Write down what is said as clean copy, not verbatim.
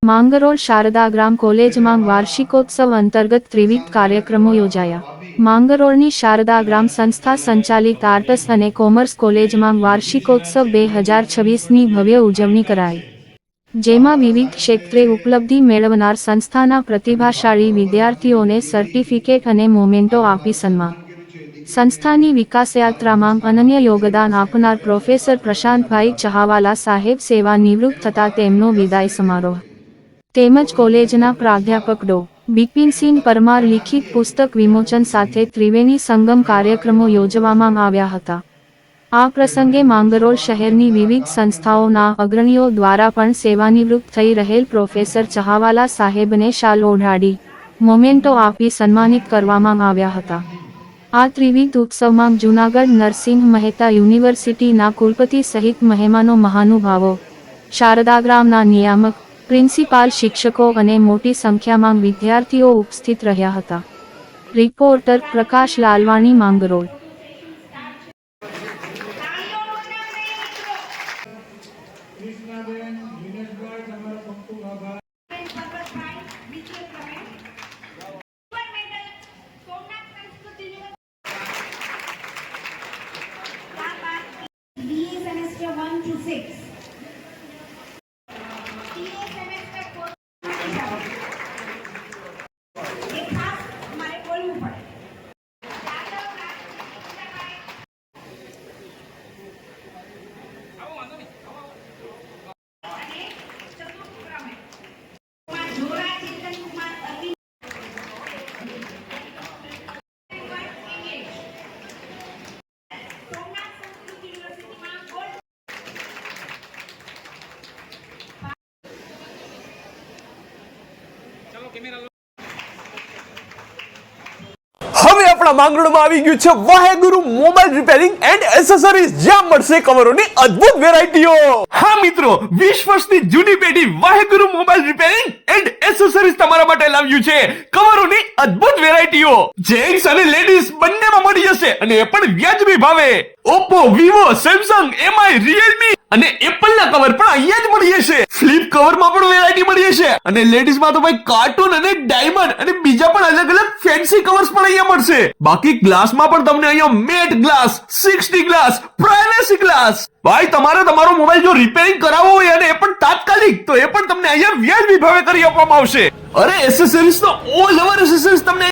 માંગરોળ શારદા ગ્રામ કોલેજમાં વાર્ષિકોત્સવ અંતર્ગત ત્રિવિધ કાર્યક્રમો યોજાયા। માંગરોળની શારદા ગ્રામ સંસ્થા સંચાલિત આર્ટસ અને કોમર્સ કોલેજમાં વાર્ષિકોત્સવ 2026ની ભવ્ય ઉજવણી કરાઈ, જેમાં વિવિધ ક્ષેત્રે ઉપલબ્ધિ મેળવનાર સંસ્થાના પ્રતિભાશાળી વિદ્યાર્થીઓને સર્ટિફિકેટ અને મોમેન્ટો આપી સન્માન। સંસ્થાની વિકાસયાત્રામાં અનન્ય યોગદાન આપનાર પ્રોફેસર પ્રશાંતભાઈ ચહાવાલા સાહેબ સેવા નિવૃત્ત થતા તેમનો વિદાય સમારોહ તેમજ કોલેજના પ્રાધ્યાપક ડો. બિપિનસિંહ પરમાર લિખિત પુસ્તક વિમોચન સાથે ત્રિવેણી સંગમ કાર્યક્રમો યોજવામાં આવ્યા હતા। આ પ્રસંગે માંગરોળ શહેરની વિવિધ સંસ્થાઓના અગ્રણીઓ દ્વારા પણ સેવાનિવૃત્ત થઈ રહેલ પ્રોફેસર ચહાવાલા સાહેબને શાલ ઓઢાડી મોમેન્ટો આપી સન્માનિત કરવામાં આવ્યા હતા। આ ત્રિવિધ ઉત્સવમાં જૂનાગઢ નરસિંહ મહેતા યુનિવર્સિટીના કુલપતિ સહિત મહેમાનો મહાનુભાવો, શારદા ગ્રામના નિયામક, પ્રિન્સિપાલ, શિક્ષકો અને મોટી સંખ્યામાં વિદ્યાર્થીઓ ઉપસ્થિત રહ્યા હતા। રિપોર્ટર પ્રકાશ લાલવાણી, માંગરોળ। હવે આપણા માંગરોળમાં આવી ગયું છે વાહેગુરુ મોબાઈલ રિપેરિંગ એન્ડ એસેસરીઝ, જ્યાં મળશે કવરોની અદ્ભુત વેરાયટીઓ। હા મિત્રો, 20 વર્ષની જૂની પેઢી વાહેગુરુ મોબાઈલ રિપેરિંગ એન્ડ એસેસરીઝ તમારા માટે લાવ્યું છે કવરોની અદ્ભુત વેરાયટીઓ। જેન્ટ્સ અને લેડીઝ બંનેમાં મળી જશે અને એ પણ વ્યાજબી ભાવે। Oppo, Vivo, Samsung, MI, Realme અને એપલ ના કવર પણ અહીંયા જ મળી જશે। ફ્લિપ કવરમાં પણ વેરાયટી મળી જશે અને લેડીઝમાં તો ભાઈ કાર્ટૂન અને ડાયમંડ અને બીજા પણ અલગ અલગ ફેન્સી કવર્સ પણ અહીંયા મળશે। બાકી ગ્લાસમાં પણ તમને અહીંયા matte glass, 60 glass, privacy glass. ભાઈ તમારે તમારો મોબાઈલ જો રિપેરિંગ કરાવવો હોય અને એ પણ તાત્કાલિક, તો એ પણ તમને અહીંયા વ્યાજબી ભાવે કરી આપવામાં આવશે। અરે એસેસરીઝ તો ઓલ ઓવર એસેસરીઝ તમને